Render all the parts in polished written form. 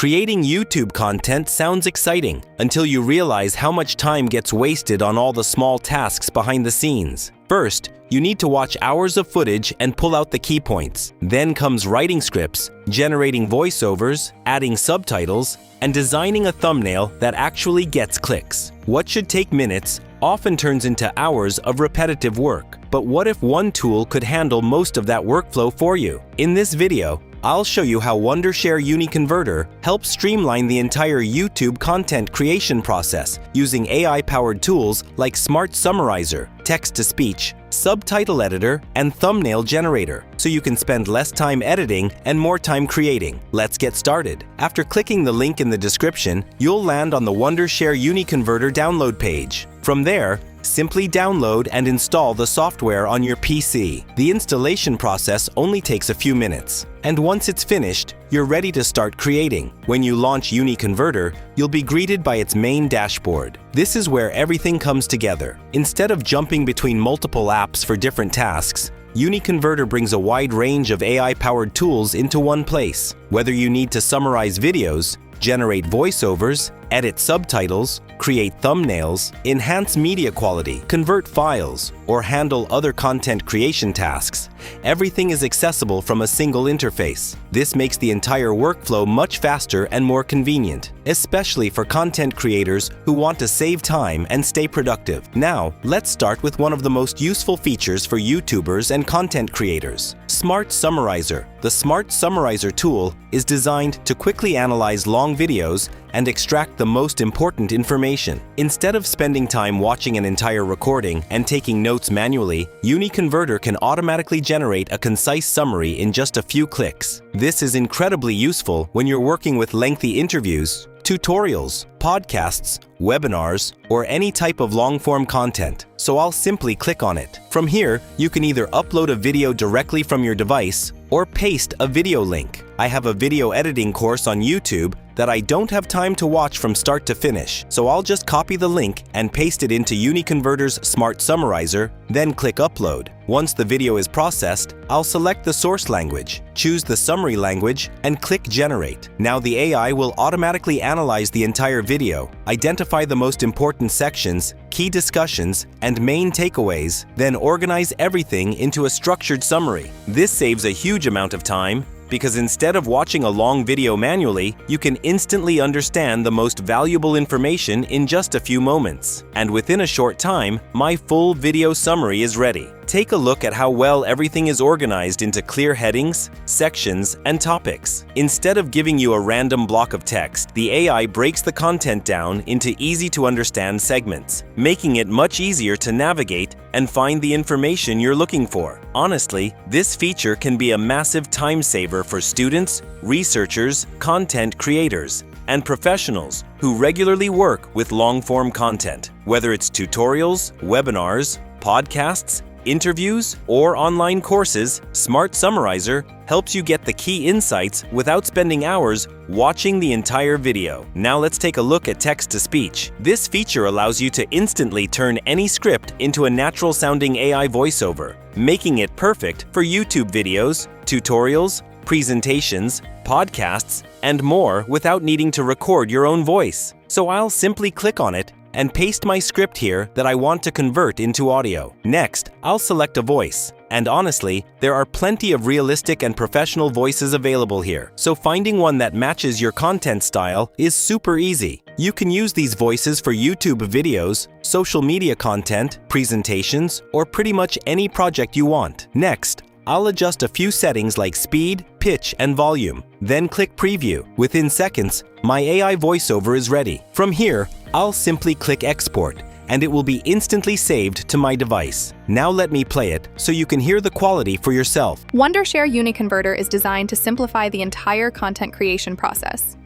Creating YouTube content sounds exciting until you realize how much time gets wasted on all the small tasks behind the scenes. First, you need to watch hours of footage and pull out the key points. Then comes writing scripts, generating voiceovers, adding subtitles, and designing a thumbnail that actually gets clicks. What should take minutes often turns into hours of repetitive work. But what if one tool could handle most of that workflow for you? In this video, I'll show you how Wondershare UniConverter helps streamline the entire YouTube content creation process using AI-powered tools like Smart Summarizer, text-to-speech, subtitle editor, and thumbnail generator, so you can spend less time editing and more time creating. Let's get started. After clicking the link in the description, you'll land on the Wondershare UniConverter download page. From there, simply download and install the software on your PC. The installation process only takes a few minutes. And once it's finished, you're ready to start creating. When you launch UniConverter, you'll be greeted by its main dashboard. This is where everything comes together. Instead of jumping between multiple apps for different tasks, UniConverter brings a wide range of AI-powered tools into one place. Whether you need to summarize videos, generate voiceovers, edit subtitles, create thumbnails, enhance media quality, convert files, or handle other content creation tasks, everything is accessible from a single interface. This makes the entire workflow much faster and more convenient, especially for content creators who want to save time and stay productive. Now, let's start with one of the most useful features for YouTubers and content creators: Smart Summarizer. The Smart Summarizer tool is designed to quickly analyze long videos and extract the most important information. Instead of spending time watching an entire recording and taking notes manually, UniConverter can automatically generate a concise summary in just a few clicks. This is incredibly useful when you're working with lengthy interviews, tutorials, podcasts, webinars, or any type of long-form content. So I'll simply click on it. From here, you can either upload a video directly from your device or paste a video link. I have a video editing course on YouTube that I don't have time to watch from start to finish, so I'll just copy the link and paste it into UniConverter's Smart Summarizer, then click Upload. Once the video is processed, I'll select the source language, choose the summary language, and click Generate. Now the AI will automatically analyze the entire video, identify the most important sections, key discussions, and main takeaways, then organize everything into a structured summary. This saves a huge amount of time, because instead of watching a long video manually, you can instantly understand the most valuable information in just a few moments. And within a short time, my full video summary is ready. Take a look at how well everything is organized into clear headings, sections, and topics. Instead of giving you a random block of text, the AI breaks the content down into easy-to-understand segments, making it much easier to navigate and find the information you're looking for. Honestly, this feature can be a massive time saver for students, researchers, content creators, and professionals who regularly work with long-form content. Whether it's tutorials, webinars, podcasts, interviews, or online courses, Smart Summarizer helps you get the key insights without spending hours watching the entire video. Now let's take a look at text-to-speech. This feature allows you to instantly turn any script into a natural-sounding AI voiceover, making it perfect for YouTube videos, tutorials, presentations, podcasts, and more without needing to record your own voice. So I'll simply click on it and paste my script here that I want to convert into audio. Next, I'll select a voice. And honestly, there are plenty of realistic and professional voices available here, so finding one that matches your content style is super easy. You can use these voices for YouTube videos, social media content, presentations, or pretty much any project you want. Next, I'll adjust a few settings like speed, pitch, and volume. Then click Preview. Within seconds, my AI voiceover is ready. From here, I'll simply click Export, and it will be instantly saved to my device. Now let me play it so you can hear the quality for yourself. Wondershare UniConverter is designed to simplify the entire content creation process.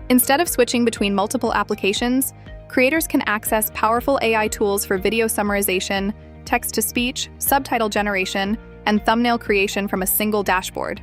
Instead of switching between multiple applications, creators can access powerful AI tools for video summarization, text-to-speech, subtitle generation, and thumbnail creation from a single dashboard.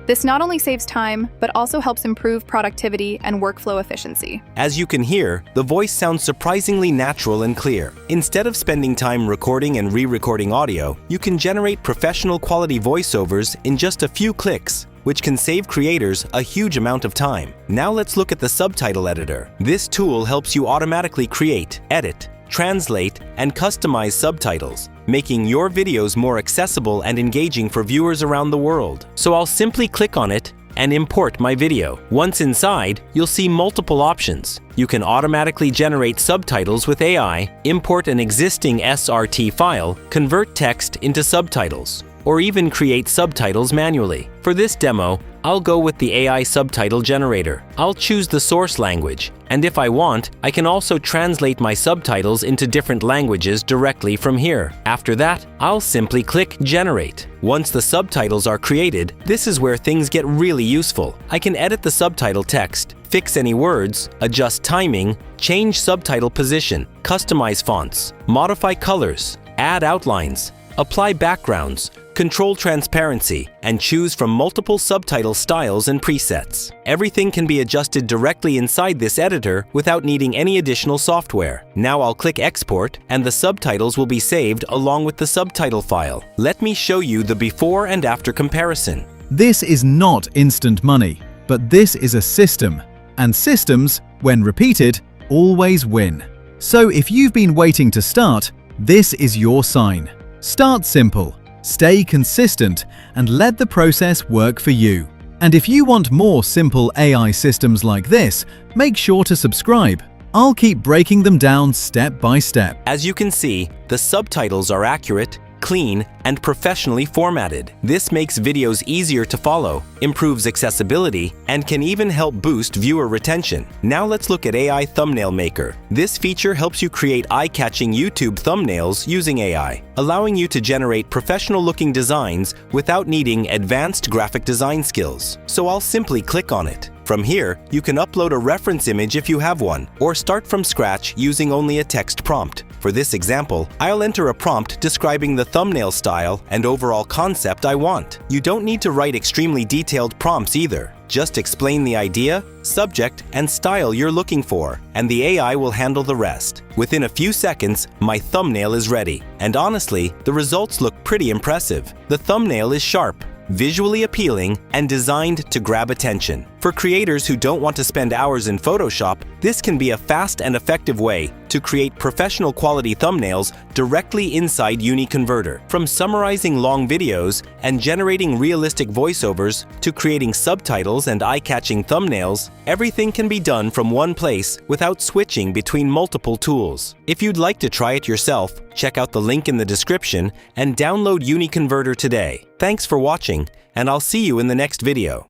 This not only saves time, but also helps improve productivity and workflow efficiency. As you can hear, the voice sounds surprisingly natural and clear. Instead of spending time recording and re-recording audio, you can generate professional quality voiceovers in just a few clicks. which can save creators a huge amount of time. Now let's look at the subtitle editor. This tool helps you automatically create, edit, translate, and customize subtitles, making your videos more accessible and engaging for viewers around the world. So I'll simply click on it and import my video. Once inside, you'll see multiple options. You can automatically generate subtitles with AI, import an existing SRT file, convert text into subtitles, or even create subtitles manually. For this demo, I'll go with the AI subtitle generator. I'll choose the source language, and if I want, I can also translate my subtitles into different languages directly from here. After that, I'll simply click Generate. Once the subtitles are created, this is where things get really useful. I can edit the subtitle text, fix any words, adjust timing, change subtitle position, customize fonts, modify colors, add outlines, apply backgrounds, control transparency, and choose from multiple subtitle styles and presets. Everything can be adjusted directly inside this editor without needing any additional software. Now I'll click Export, and the subtitles will be saved along with the subtitle file. Let me show you the before and after comparison. This is not instant money, but this is a system, and systems, when repeated, always win. So if you've been waiting to start, this is your sign. Start simple, stay consistent, and let the process work for you. And if you want more simple AI systems like this, make sure to subscribe. I'll keep breaking them down step by step. As you can see, the subtitles are accurate, clean, and professionally formatted. This makes videos easier to follow, improves accessibility, and can even help boost viewer retention. Now let's look at AI Thumbnail Maker. This feature helps you create eye-catching YouTube thumbnails using AI, allowing you to generate professional-looking designs without needing advanced graphic design skills. So I'll simply click on it. From here, you can upload a reference image if you have one, or start from scratch using only a text prompt. For this example, I'll enter a prompt describing the thumbnail style and overall concept I want. You don't need to write extremely detailed prompts either. Just explain the idea, subject, and style you're looking for, and the AI will handle the rest. Within a few seconds, my thumbnail is ready. And honestly, the results look pretty impressive. The thumbnail is sharp, visually appealing, and designed to grab attention. For creators who don't want to spend hours in Photoshop, this can be a fast and effective way to create professional quality thumbnails directly inside UniConverter. From summarizing long videos and generating realistic voiceovers to creating subtitles and eye-catching thumbnails, everything can be done from one place without switching between multiple tools. If you'd like to try it yourself, check out the link in the description and download UniConverter today. Thanks for watching, and I'll see you in the next video.